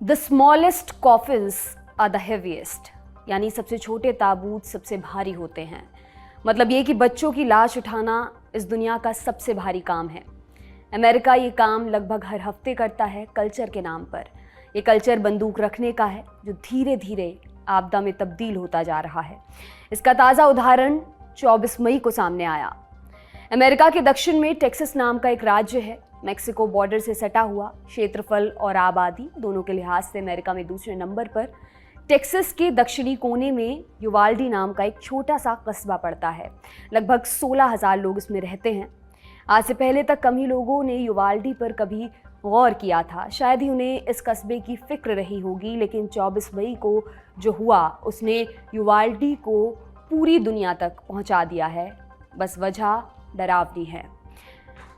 The smallest coffins are the heaviest, यानी सबसे छोटे ताबूत सबसे भारी होते हैं। मतलब ये कि बच्चों की लाश उठाना इस दुनिया का सबसे भारी काम है। अमेरिका ये काम लगभग हर हफ्ते करता है कल्चर के नाम पर। ये कल्चर बंदूक रखने का है जो धीरे धीरे आपदा में तब्दील होता जा रहा है। इसका ताज़ा उदाहरण 24 मई को सामने आया। अमेरिका के दक्षिण में टेक्सास नाम का एक राज्य है। मेक्सिको बॉर्डर से सटा हुआ, क्षेत्रफल और आबादी दोनों के लिहाज से अमेरिका में दूसरे नंबर पर टेक्सास के दक्षिणी कोने में युवाल्डी नाम का एक छोटा सा कस्बा पड़ता है। लगभग 16,000 लोग इसमें रहते हैं। आज से पहले तक कम ही लोगों ने युवाल्डी पर कभी गौर किया था। शायद ही उन्हें इस कस्बे की फिक्र रही होगी, लेकिन 24 मई को जो हुआ उसने युवाल्डी को पूरी दुनिया तक पहुंचा दिया है। बस वजह डरावनी है।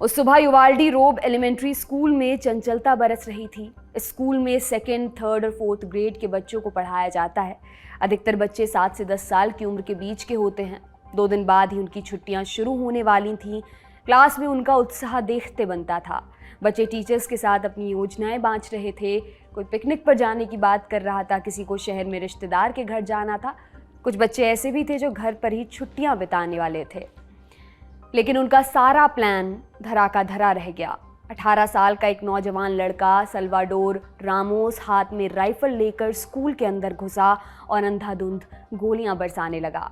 उस सुबह युवाल्डी रोब एलिमेंट्री स्कूल में चंचलता बरस रही थी। इस स्कूल में 2nd, 3rd और 4th ग्रेड के बच्चों को पढ़ाया जाता है। अधिकतर बच्चे 7 से 10 साल की उम्र के बीच के होते हैं। 2 दिन बाद ही उनकी छुट्टियां शुरू होने वाली थीं। क्लास में उनका उत्साह देखते बनता था। बच्चे टीचर्स के साथ अपनी योजनाएं बांट रहे थे। कोई पिकनिक पर जाने की बात कर रहा था, किसी को शहर में रिश्तेदार के घर जाना था। कुछ बच्चे ऐसे भी थे जो घर पर ही छुट्टियां बिताने वाले थे। लेकिन उनका सारा प्लान धरा का धरा रह गया। 18 साल का एक नौजवान लड़का सल्वाडोर रामोस हाथ में राइफल लेकर स्कूल के अंदर घुसा और अंधाधुंध गोलियां बरसाने लगा।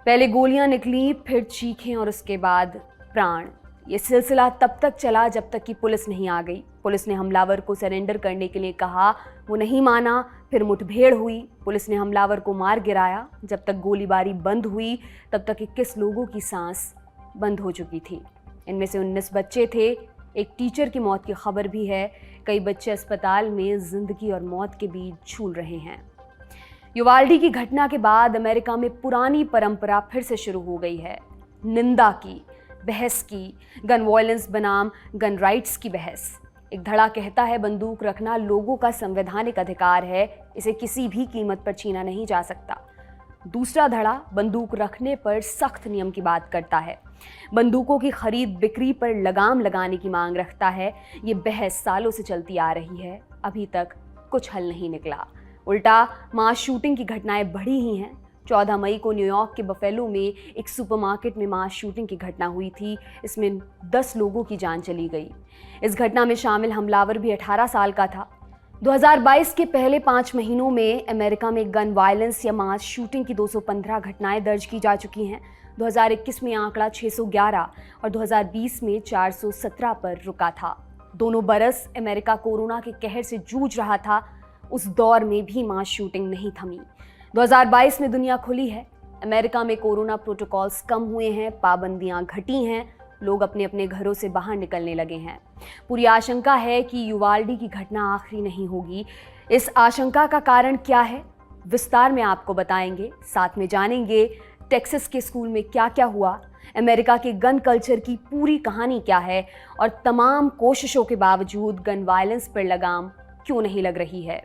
पहले गोलियां निकली, फिर चीखें और उसके बाद प्राण। ये सिलसिला तब तक चला जब तक कि पुलिस नहीं आ गई। पुलिस ने हमलावर को सरेंडर करने के लिए कहा, वो नहीं माना। फिर मुठभेड़ हुई। पुलिस ने हमलावर को मार गिराया। जब तक गोलीबारी बंद हुई तब तक 21 लोगों की सांस बंद हो चुकी थी। इनमें से 19 बच्चे थे। एक टीचर की मौत की खबर भी है। कई बच्चे अस्पताल में जिंदगी और मौत के बीच झूल रहे हैं। युवाल्डी की घटना के बाद अमेरिका में पुरानी परंपरा फिर से शुरू हो गई है। निंदा की, बहस की, गन वॉयलेंस बनाम गन राइट्स की बहस। एक धड़ा कहता है बंदूक रखना लोगों का संवैधानिक अधिकार है, इसे किसी भी कीमत पर छीना नहीं जा सकता। दूसरा धड़ा बंदूक रखने पर सख्त नियम की बात करता है। बंदूकों की खरीद बिक्री पर लगाम लगाने की मांग रखता है। ये बहस सालों से चलती आ रही है, अभी तक कुछ हल नहीं निकला। उल्टा मास शूटिंग की घटनाएं बढ़ी ही हैं। 14 मई को न्यूयॉर्क के बफेलो में एक सुपरमार्केट में मास शूटिंग की घटना हुई थी। इसमें 10 लोगों की जान चली गई। इस घटना में शामिल हमलावर भी 18 साल का था। 2022 के पहले 5 महीनों में अमेरिका में गन वायलेंस या मास शूटिंग की 215 घटनाएं दर्ज की जा चुकी हैं। 2021 में आंकड़ा 611 और 2020 में 417 पर रुका था। दोनों बरस अमेरिका कोरोना के कहर से जूझ रहा था। उस दौर में भी मास शूटिंग नहीं थमी। 2022 में दुनिया खुली है। अमेरिका में कोरोना प्रोटोकॉल्स कम हुए हैं, पाबंदियां घटी हैं, लोग अपने अपने घरों से बाहर निकलने लगे हैं। पूरी आशंका है कि युवाल्डी की घटना आखिरी नहीं होगी। इस आशंका का कारण क्या है, विस्तार में आपको बताएंगे। साथ में जानेंगे टेक्सास के स्कूल में क्या क्या हुआ, अमेरिका के गन कल्चर की पूरी कहानी क्या है और तमाम कोशिशों के बावजूद गन वायलेंस पर लगाम क्यों नहीं लग रही है।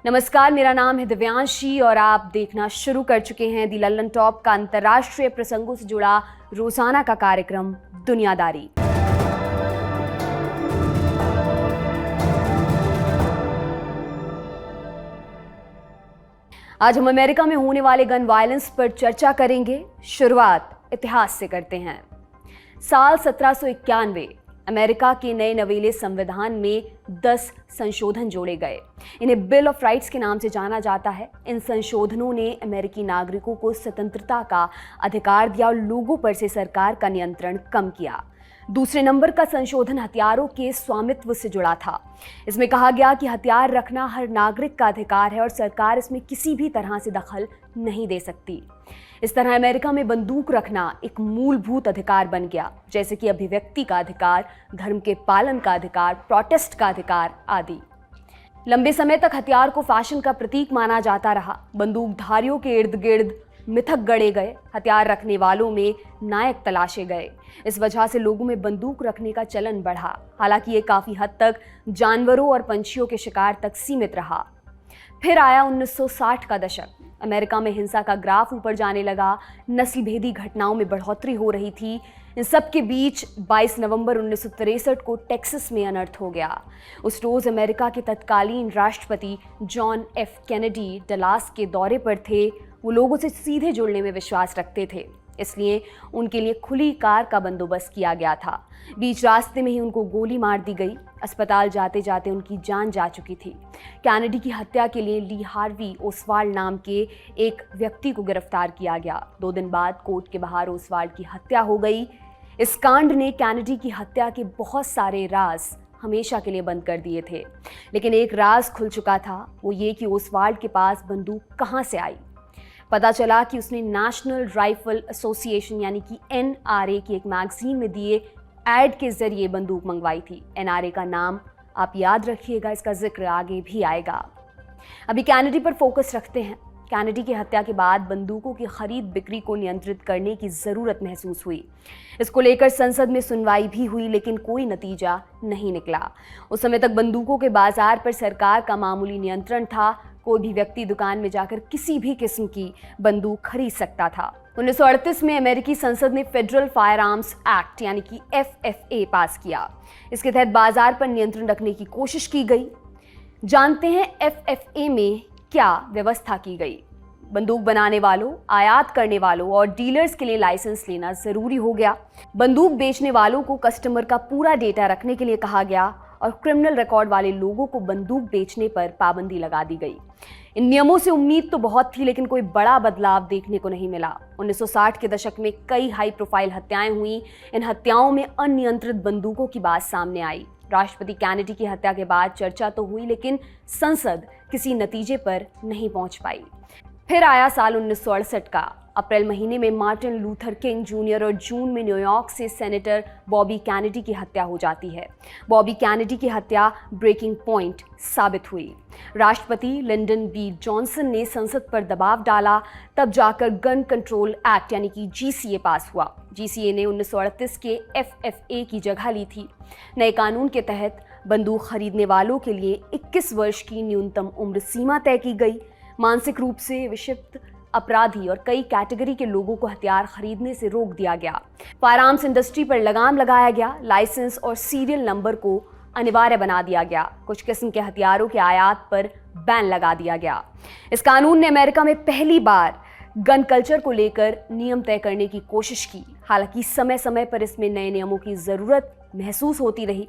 नमस्कार, मेरा नाम है दिव्यांशी और आप देखना शुरू कर चुके हैं दी लल्लन टॉप का अंतर्राष्ट्रीय प्रसंगों से जुड़ा रोजाना का कार्यक्रम दुनियादारी। आज हम अमेरिका में होने वाले गन वायलेंस पर चर्चा करेंगे। शुरुआत इतिहास से करते हैं। साल 1791 अमेरिका के नए नवेले संविधान में 10 संशोधन जोड़े गए। इन्हें बिल ऑफ राइट्स के नाम से जाना जाता है। इन संशोधनों ने अमेरिकी नागरिकों को स्वतंत्रता का अधिकार दिया और लोगों पर से सरकार का नियंत्रण कम किया। दूसरे नंबर का संशोधन हथियारों के स्वामित्व से जुड़ा था। इसमें कहा गया कि हथियार रखना हर नागरिक का अधिकार है और सरकार इसमें किसी भी तरह से दखल नहीं दे सकती। इस तरह अमेरिका में बंदूक रखना एक मूलभूत अधिकार बन गया, जैसे कि अभिव्यक्ति का अधिकार, धर्म के पालन का अधिकार, प्रोटेस्ट का अधिकार आदि। लंबे समय तक हथियार को फैशन का प्रतीक माना जाता रहा। बंदूकधारियों के इर्द गिर्द मिथक गढ़े गए। हथियार रखने वालों में नायक तलाशे गए। इस वजह से लोगों में बंदूक रखने का चलन बढ़ा। हालांकि ये काफी हद तक जानवरों और पंछियों के शिकार तक सीमित रहा। फिर आया 1960 का दशक। अमेरिका में हिंसा का ग्राफ ऊपर जाने लगा, नस्ल भेदी घटनाओं में बढ़ोतरी हो रही थी। इन सब के बीच 22 नवंबर 1963 को टेक्सास में अनर्थ हो गया। उस रोज अमेरिका के तत्कालीन राष्ट्रपति जॉन एफ कैनेडी डलास के दौरे पर थे। वो लोगों से सीधे जुड़ने में विश्वास रखते थे, इसलिए उनके लिए खुली कार का बंदोबस्त किया गया था। बीच रास्ते में ही उनको गोली मार दी गई। अस्पताल जाते जाते उनकी जान जा चुकी थी। कैनेडी की हत्या के लिए ली हार्वी ओसवाल्ड नाम के एक व्यक्ति को गिरफ्तार किया गया। 2 दिन बाद कोर्ट के बाहर ओसवाल्ड की हत्या हो गई। इस कांड ने कैनेडी की हत्या के बहुत सारे राज हमेशा के लिए बंद कर दिए थे, लेकिन एक राज खुल चुका था, वो ये कि ओसवाल्ड के पास बंदूक कहाँ से आई। पता चला कि उसने नेशनल राइफल एसोसिएशन यानी कि NRA की एक मैगजीन में दिए ऐड के जरिए बंदूक मंगवाई थी। NRA का नाम आप याद रखिएगा, इसका जिक्र आगे भी आएगा। अभी कैनेडी पर फोकस रखते हैं। कैनेडी की हत्या के बाद बंदूकों की खरीद बिक्री को नियंत्रित करने की जरूरत महसूस हुई। इसको लेकर संसद में सुनवाई भी हुई, लेकिन कोई नतीजा नहीं निकला। उस समय तक बंदूकों के बाजार पर सरकार का मामूली नियंत्रण था। कोई भी व्यक्ति दुकान में जाकर किसी भी किस्म की बंदूक खरीद सकता था। 1938 में अमेरिकी संसद ने फेडरल फायर आर्म्स एक्ट यानी कि FFA पास किया। इसके तहत बाजार पर नियंत्रण रखने की कोशिश की गई। जानते हैं FFA में क्या व्यवस्था की गई। बंदूक बनाने वालों, आयात करने वालों और डीलर्स के लिए लाइसेंस लेना जरूरी हो गया। बंदूक बेचने वालों को कस्टमर का पूरा डेटा रखने के लिए कहा गया और क्रिमिनल रिकॉर्ड वाले लोगों को बंदूक बेचने पर पाबंदी लगा दी गई। इन नियमों से उम्मीद तो बहुत थी, लेकिन कोई बड़ा बदलाव देखने को नहीं मिला। 1960 के दशक में कई हाई प्रोफाइल हत्याएं हुई। इन हत्याओं में अनियंत्रित बंदूकों की बात सामने आई। राष्ट्रपति कैनेडी की हत्या के बाद चर्चा तो हुई, लेकिन संसद किसी नतीजे पर नहीं पहुंच पाई। फिर आया साल 1968 का। अप्रैल महीने में मार्टिन लूथर किंग जूनियर और जून में न्यूयॉर्क से सेनेटर बॉबी कैनेडी की हत्या हो जाती है। बॉबी कैनेडी की हत्या ब्रेकिंग पॉइंट साबित हुई। राष्ट्रपति लिंडन बी जॉनसन ने संसद पर दबाव डाला, तब जाकर गन कंट्रोल एक्ट यानी कि GCA पास हुआ। GCA ने 1938 के FFA की जगह ली थी। नए कानून के तहत बंदूक खरीदने वालों के लिए 21 वर्ष की न्यूनतम उम्र सीमा तय की गई। मानसिक रूप से विक्षिप्त अपराधी और कई कैटेगरी के लोगों को हथियार खरीदने से रोक दिया गया। फायरआर्म्स इंडस्ट्री पर लगाम लगाया गया। लाइसेंस और सीरियल नंबर को अनिवार्य बना दिया गया। कुछ किस्म के हथियारों के आयात पर बैन लगा दिया गया। इस कानून ने अमेरिका में पहली बार गन कल्चर को लेकर नियम तय करने की कोशिश की। हालांकि समय समय पर इसमें नए नियमों की जरूरत महसूस होती रही।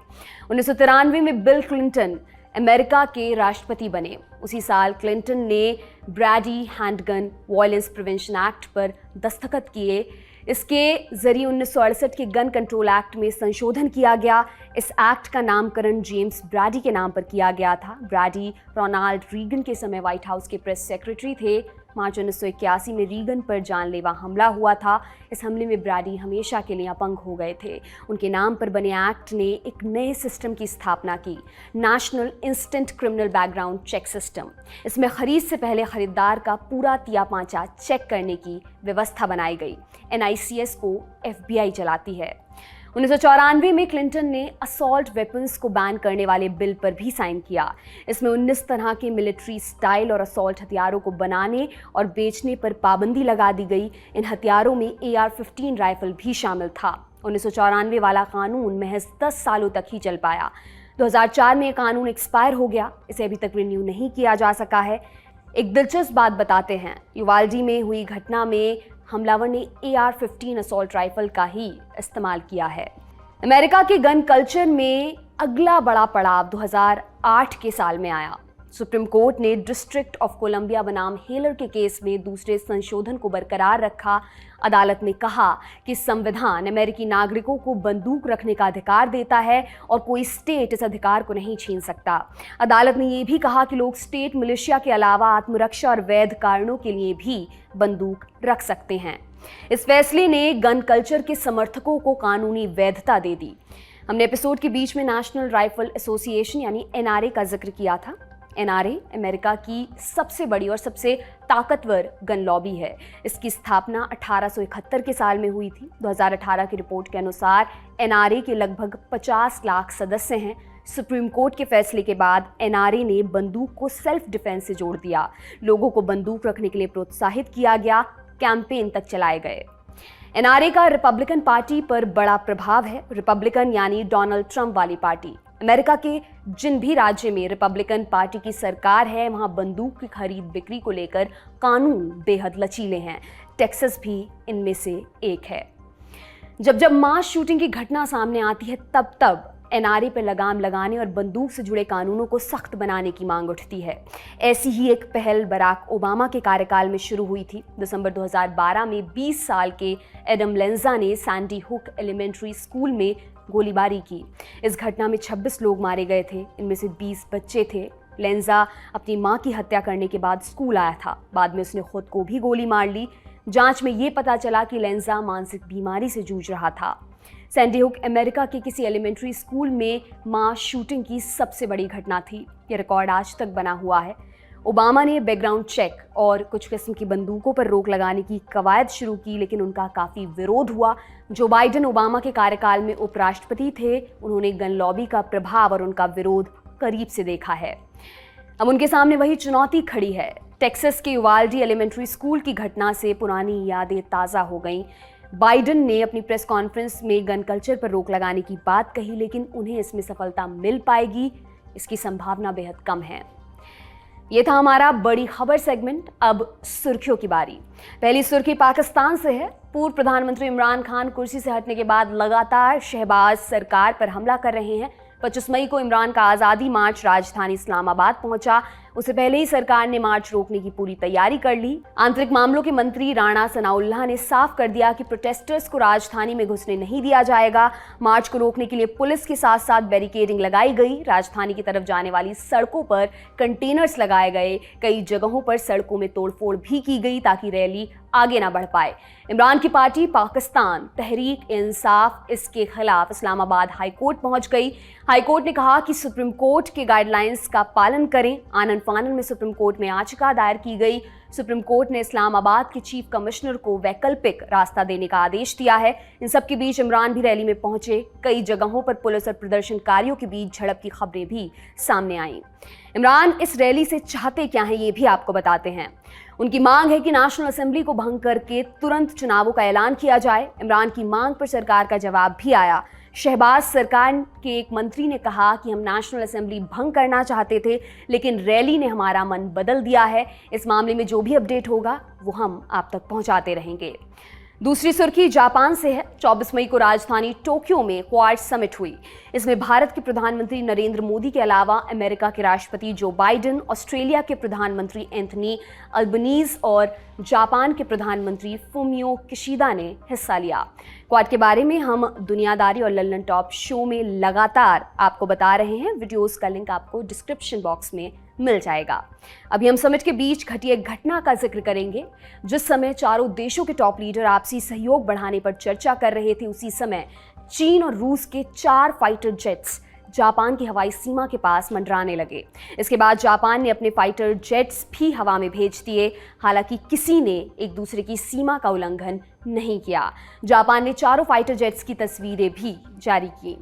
1993 में बिल क्लिंटन अमेरिका के राष्ट्रपति बने। उसी साल क्लिंटन ने Brady handgun violence prevention act पर दस्तखत किए। इसके जरिए 1968 के गन कंट्रोल एक्ट में संशोधन किया गया। इस एक्ट का नामकरण जेम्स ब्रैडी के नाम पर किया गया था। ब्रैडी रोनाल्ड रीगन के समय व्हाइट हाउस के प्रेस सेक्रेटरी थे। मार्च 1981 में रीगन पर जानलेवा हमला हुआ था। इस हमले में ब्रैडी हमेशा के लिए अपंग हो गए थे। उनके नाम पर बने एक्ट ने एक नए सिस्टम की स्थापना की, national instant criminal background check system. इसमें खरीद से पहले खरीदार का पूरा तिया पांचा चेक करने की व्यवस्था बनाई गई। NICS को FBI चलाती है। 1994 में क्लिंटन ने असॉल्ट वेपन्स को बैन करने वाले बिल पर भी साइन किया। इसमें 19 तरह के मिलिट्री स्टाइल और असॉल्ट हथियारों को बनाने और बेचने पर पाबंदी लगा दी गई। इन हथियारों में AR-15 राइफल भी शामिल था। 1994 वाला कानून महज 10 सालों तक ही चल पाया। 2004 में यह कानून एक्सपायर हो गया। इसे अभी तक रिन्यू नहीं किया जा सका है। एक दिलचस्प बात बताते हैं। युवाल्डी में हुई घटना में हमलावर ने AR-15 असॉल्ट राइफल का ही इस्तेमाल किया है। अमेरिका के गन कल्चर में अगला बड़ा पड़ाव 2008 के साल में आया। सुप्रीम कोर्ट ने डिस्ट्रिक्ट ऑफ कोलंबिया बनाम हेलर के केस में दूसरे संशोधन को बरकरार रखा। अदालत ने कहा कि संविधान अमेरिकी नागरिकों को बंदूक रखने का अधिकार देता है और कोई स्टेट इस अधिकार को नहीं छीन सकता। अदालत ने यह भी कहा कि लोग स्टेट मिलिशिया के अलावा आत्मरक्षा और वैध कारणों के लिए भी बंदूक रख सकते हैं। इस फैसले ने गन कल्चर के समर्थकों को कानूनी वैधता दे दी। हमने एपिसोड के बीच में नेशनल राइफल एसोसिएशन यानी NRA का जिक्र किया था। NRA अमेरिका की सबसे बड़ी और सबसे ताकतवर गन लॉबी है। इसकी स्थापना 1871 के साल में हुई थी। 2018 की रिपोर्ट के अनुसार NRA के लगभग 50 लाख सदस्य हैं। सुप्रीम कोर्ट के फैसले के बाद एनआरए ने बंदूक को सेल्फ डिफेंस से जोड़ दिया। लोगों को बंदूक रखने के लिए प्रोत्साहित किया गया, कैंपेन तक चलाए गए। एनआरए का रिपब्लिकन पार्टी पर बड़ा प्रभाव है। रिपब्लिकन यानी डोनाल्ड ट्रंप वाली पार्टी। अमेरिका के जिन भी राज्य में रिपब्लिकन पार्टी की सरकार है, वहां बंदूक की खरीद बिक्री को लेकर कानून बेहद लचीले हैं। टेक्सास भी इनमें से एक है। जब मास शूटिंग की घटना सामने आती है, तब एनआरए पर लगाम लगाने और बंदूक से जुड़े कानूनों को सख्त बनाने की मांग उठती है। ऐसी ही एक पहल बराक ओबामा के कार्यकाल में शुरू हुई थी। दिसंबर 2012 में 20 साल के एडम लेंजा ने सैंडी हुक एलिमेंट्री स्कूल में गोलीबारी की। इस घटना में 26 लोग मारे गए थे, इनमें से 20 बच्चे थे। लेंजा अपनी मां की हत्या करने के बाद स्कूल आया था। बाद में उसने खुद को भी गोली मार ली। जांच में ये पता चला कि लेंजा मानसिक बीमारी से जूझ रहा था। सैंडी हुक अमेरिका के किसी एलिमेंट्री स्कूल में मास शूटिंग की सबसे बड़ी घटना थी। यह रिकॉर्ड आज तक बना हुआ है। ओबामा ने बैकग्राउंड चेक और कुछ किस्म की बंदूकों पर रोक लगाने की कवायद शुरू की, लेकिन उनका काफ़ी विरोध हुआ। जो बाइडेन ओबामा के कार्यकाल में उपराष्ट्रपति थे, उन्होंने गन लॉबी का प्रभाव और उनका विरोध करीब से देखा है। अब उनके सामने वही चुनौती खड़ी है। टेक्सास के युवाल्डी एलिमेंट्री स्कूल की घटना से पुरानी यादें ताज़ा हो गईं। बाइडेन ने अपनी प्रेस कॉन्फ्रेंस में गन कल्चर पर रोक लगाने की बात कही, लेकिन उन्हें इसमें सफलता मिल पाएगी, इसकी संभावना बेहद कम है। ये था हमारा बड़ी खबर सेगमेंट। अब सुर्खियों की बारी। पहली सुर्खी पाकिस्तान से है। पूर्व प्रधानमंत्री इमरान खान कुर्सी से हटने के बाद लगातार शहबाज सरकार पर हमला कर रहे हैं। 25 मई को इमरान का आज़ादी मार्च राजधानी इस्लामाबाद पहुंचा। उससे पहले ही सरकार ने मार्च रोकने की पूरी तैयारी कर ली। आंतरिक मामलों के मंत्री राणा सनाउल्लाह ने साफ कर दिया कि प्रोटेस्टर्स को राजधानी में घुसने नहीं दिया जाएगा। मार्च को रोकने के लिए पुलिस के साथ साथ बैरिकेडिंग लगाई गई। राजधानी की तरफ जाने वाली सड़कों पर कंटेनर्स लगाए गए। कई जगहों पर सड़कों में तोड़फोड़ भी की गई ताकि रैली आगे ना बढ़ पाए। इमरान की पार्टी पाकिस्तान तहरीक इंसाफ इसके खिलाफ इस्लामाबाद हाईकोर्ट पहुंच गई। हाईकोर्ट ने कहा कि सुप्रीम कोर्ट के गाइडलाइंस का पालन करें। आनन फानन में सुप्रीम कोर्ट में याचिका दायर की गई। सुप्रीम कोर्ट ने इस्लामाबाद के चीफ कमिश्नर को वैकल्पिक रास्ता देने का आदेश दिया है। इन सब के बीच इमरान भी रैली में पहुंचे। कई जगहों पर पुलिस और प्रदर्शनकारियों के बीच झड़प की खबरें भी सामने आईं। इमरान इस रैली से चाहते क्या हैं, ये भी आपको बताते हैं। उनकी मांग है कि नेशनल असेंबली को भंग करके तुरंत चुनावों का ऐलान किया जाए। इमरान की मांग पर सरकार का जवाब भी आया। शहबाज सरकार के एक मंत्री ने कहा कि हम नेशनल असेंबली भंग करना चाहते थे, लेकिन रैली ने हमारा मन बदल दिया है। इस मामले में जो भी अपडेट होगा वो हम आप तक पहुंचाते रहेंगे। दूसरी सुर्खी जापान से है। 24 मई को राजधानी टोक्यो में क्वाड समिट हुई। इसमें भारत के प्रधानमंत्री नरेंद्र मोदी के अलावा अमेरिका के राष्ट्रपति जो बाइडेन, ऑस्ट्रेलिया के प्रधानमंत्री एंथनी अल्बनीज और जापान के प्रधानमंत्री फुमियो किशिदा ने हिस्सा लिया। क्वाड के बारे में हम दुनियादारी और लल्लन टॉप शो में लगातार आपको बता रहे हैं। वीडियोस का लिंक आपको डिस्क्रिप्शन बॉक्स में मिल जाएगा। अभी हम समिट के बीच घटी एक घटना का जिक्र करेंगे। जिस समय चारों देशों के टॉप लीडर आपसी सहयोग बढ़ाने पर चर्चा कर रहे थे, उसी समय चीन और रूस के 4 फाइटर जेट्स जापान की हवाई सीमा के पास मंडराने लगे। इसके बाद जापान ने अपने फाइटर जेट्स भी हवा में भेज दिए। हालांकि किसी ने एक दूसरे की सीमा का उल्लंघन नहीं किया। जापान ने चारों फाइटर जेट्स की तस्वीरें भी जारी की।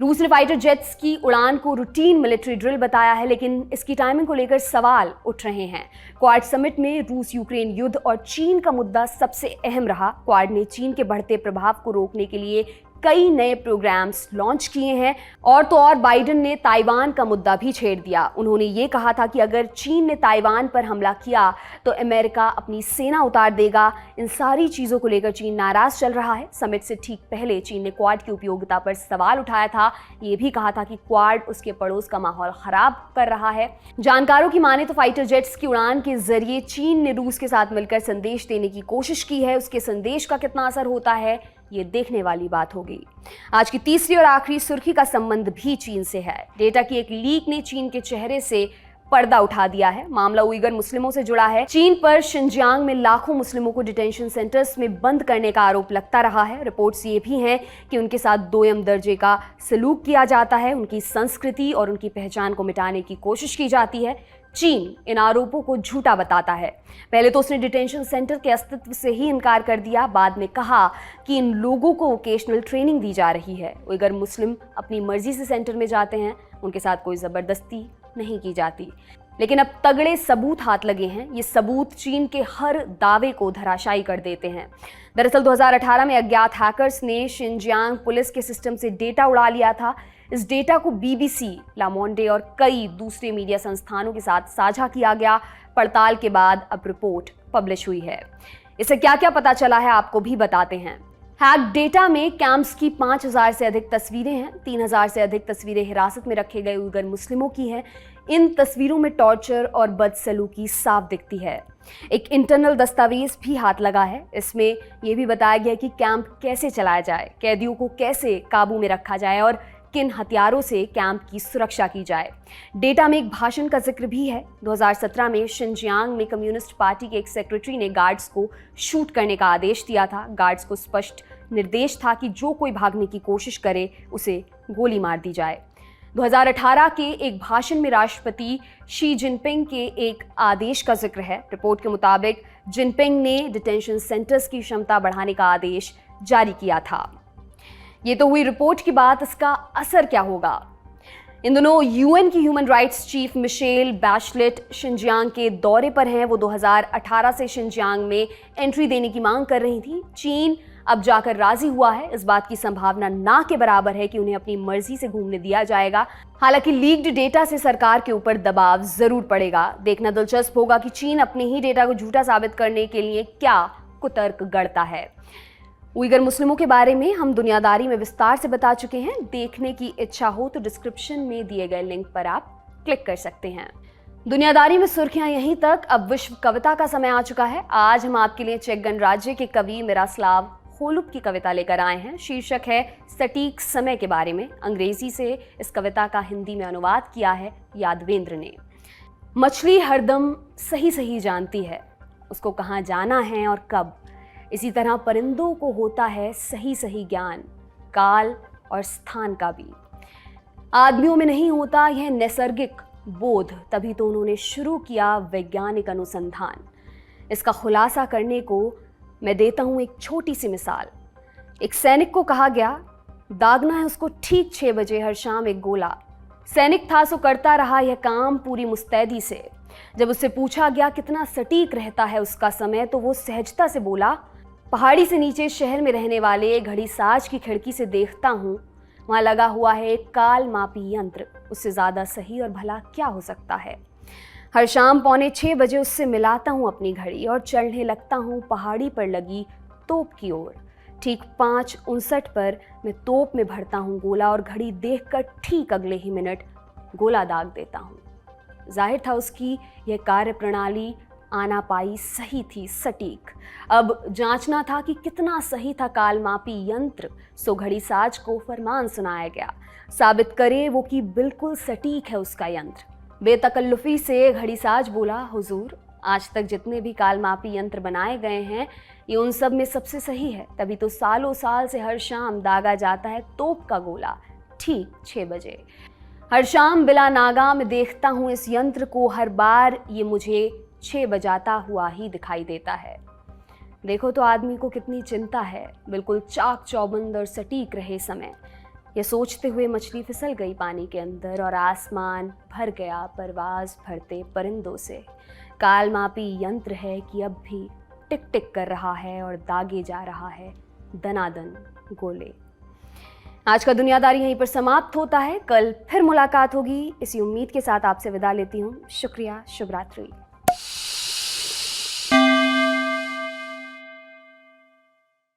रूस ने फाइटर जेट्स की उड़ान को रूटीन मिलिट्री ड्रिल बताया है, लेकिन इसकी टाइमिंग को लेकर सवाल उठ रहे हैं। क्वाड समिट में रूस यूक्रेन युद्ध और चीन का मुद्दा सबसे अहम रहा। क्वाड ने चीन के बढ़ते प्रभाव को रोकने के लिए कई नए प्रोग्राम्स लॉन्च किए हैं। और तो और बाइडेन ने ताइवान का मुद्दा भी छेड़ दिया। उन्होंने ये कहा था कि अगर चीन ने ताइवान पर हमला किया तो अमेरिका अपनी सेना उतार देगा। इन सारी चीज़ों को लेकर चीन नाराज चल रहा है। समिट से ठीक पहले चीन ने क्वाड की उपयोगिता पर सवाल उठाया था। ये भी कहा था कि क्वाड उसके पड़ोस का माहौल खराब कर रहा है। जानकारों की माने तो फाइटर जेट्स की उड़ान के जरिए चीन ने रूस के साथ मिलकर संदेश देने की कोशिश की है। उसके संदेश का कितना असर होता है, ये देखने वाली बात होगी। आज की तीसरी और आखिरी सुर्खी का संबंध भी चीन से है। डेटा की एक लीक ने चीन के चेहरे से पर्दा उठा दिया है। मामला उइगर मुस्लिमों से जुड़ा है। चीन पर शिनजियांग में लाखों मुस्लिमों को डिटेंशन सेंटर्स में बंद करने का आरोप लगता रहा है। रिपोर्ट्स ये भी हैं कि उनके साथ दोयम दर्जे का सलूक किया जाता है, उनकी संस्कृति और उनकी पहचान को मिटाने की कोशिश की जाती है। चीन इन आरोपों को झूठा बताता है। पहले तो उसने डिटेंशन सेंटर के अस्तित्व से ही इनकार कर दिया, बाद में कहा कि इन लोगों को वोकेशनल ट्रेनिंग दी जा रही है। उइगर मुस्लिम अपनी मर्जी से सेंटर में जाते हैं, उनके साथ कोई ज़बरदस्ती नहीं की जाती। लेकिन अब तगड़े सबूत हाथ लगे हैं। ये सबूत चीन के हर दावे को धराशायी कर देते हैं। दरअसल 2018 में अज्ञात हैकर्स ने शिनजियांग पुलिस के सिस्टम से डेटा उड़ा लिया था। इस डेटा को BBC, ला मोंडे और कई दूसरे मीडिया संस्थानों के साथ साझा किया गया। पड़ताल के बाद अब रिपोर्ट पब्लिश हुई है। इससे क्या क्या पता चला है आपको भी बताते हैं। हैक डेटा में कैंप्स की 5000 से अधिक तस्वीरें हैं। 3000 से अधिक तस्वीरें हिरासत में रखे गए उइगर मुस्लिमों की हैं। इन तस्वीरों में टॉर्चर और बदसलूकी साफ दिखती है। एक इंटरनल दस्तावेज भी हाथ लगा है। इसमें यह भी बताया गया कि कैंप कैसे चलाया जाए, कैदियों को कैसे काबू में रखा जाए और किन हथियारों से कैंप की सुरक्षा की जाए। डेटा में एक भाषण का जिक्र भी है। 2017 में शिनजियांग में कम्युनिस्ट पार्टी के एक सेक्रेटरी ने गार्ड्स को शूट करने का आदेश दिया था। गार्ड्स को स्पष्ट निर्देश था कि जो कोई भागने की कोशिश करे उसे गोली मार दी जाए। 2018 के एक भाषण में राष्ट्रपति शी जिनपिंग के एक आदेश का जिक्र है। रिपोर्ट के मुताबिक जिनपिंग ने डिटेंशन सेंटर्स की क्षमता बढ़ाने का आदेश जारी किया था। ये तो हुई रिपोर्ट की बात, इसका असर क्या होगा? इन दिनों UN की human rights chief Michelle Bachelet Xinjiang के दौरे पर हैं। वो 2018 से शिनजियांग में एंट्री देने की मांग कर रही थी। चीन अब जाकर राजी हुआ है। इस बात की संभावना ना के बराबर है कि उन्हें अपनी मर्जी से घूमने दिया जाएगा। हालांकि लीक्ड डेटा से सरकार के ऊपर दबाव जरूर पड़ेगा। देखना दिलचस्प होगा कि चीन अपने ही डेटा को झूठा साबित करने के लिए क्या कुतर्क गढ़ता है। उइगर मुस्लिमों के बारे में हम दुनियादारी में विस्तार से बता चुके हैं। देखने की इच्छा हो तो डिस्क्रिप्शन में दिए गए लिंक पर आप क्लिक कर सकते हैं। दुनियादारी में सुर्खियां यहीं तक। अब विश्व कविता का समय आ चुका है। आज हम आपके लिए चेक गणराज्य के कवि मिरास्लाव होलुब की कविता लेकर आए हैं। शीर्षक है सटीक समय के बारे में। अंग्रेजी से इस कविता का हिंदी में अनुवाद किया है यादवेंद्र ने। मछली हरदम सही सही जानती है उसको कहाँ जाना है और कब। इसी तरह परिंदों को होता है सही सही ज्ञान, काल और स्थान का भी। आदमियों में नहीं होता यह नैसर्गिक बोध, तभी तो उन्होंने शुरू किया वैज्ञानिक अनुसंधान। इसका खुलासा करने को मैं देता हूं एक छोटी सी मिसाल। एक सैनिक को कहा गया दागना है उसको ठीक 6 बजे हर शाम एक गोला। सैनिक था सो करता रहा यह काम पूरी मुस्तैदी से। जब उससे पूछा गया कितना सटीक रहता है उसका समय, तो वो सहजता से बोला पहाड़ी से नीचे शहर में रहने वाले घड़ी साज की खिड़की से देखता हूँ, वहाँ लगा हुआ है एक काल मापी यंत्र। उससे ज़्यादा सही और भला क्या हो सकता है। हर शाम 5:45 बजे उससे मिलाता हूँ अपनी घड़ी और चढ़ने लगता हूँ पहाड़ी पर लगी तोप की ओर। ठीक 5:59 पर मैं तोप में भरता हूँ गोला और घड़ी देखकर ठीक अगले ही मिनट गोला दाग देता हूँ। जाहिर था उसकी यह कार्य प्रणाली आना पाई सही थी, सटीक। अब जांचना था कि कितना सही था कालमापी यंत्र। सो घड़ी साज को फरमान सुनाया गया, साबित करे वो कि बिल्कुल सटीक है उसका यंत्र। बेतकल्लुफी से घड़ी साज बोला हुजूर, आज तक जितने भी कालमापी यंत्र बनाए गए हैं ये उन सब में सबसे सही है। तभी तो सालों साल से हर शाम दागा जाता है तोप का गोला ठीक 6 बजे। हर शाम बिला नागा मैं देखता हूँ इस यंत्र को, हर बार ये मुझे 6 बजाता हुआ ही दिखाई देता है। देखो तो आदमी को कितनी चिंता है, बिल्कुल चाक चौबंद और सटीक रहे समय। यह सोचते हुए मछली फिसल गई पानी के अंदर और आसमान भर गया परवाज भरते परिंदों से। कालमापी यंत्र है कि अब भी टिक टिक कर रहा है और दागे जा रहा है दनादन गोले। आज का दुनियादारी यहीं पर समाप्त होता है। कल फिर मुलाकात होगी, इसी उम्मीद के साथ आपसे विदा लेती हूँ। शुक्रिया, शुभ रात्रि।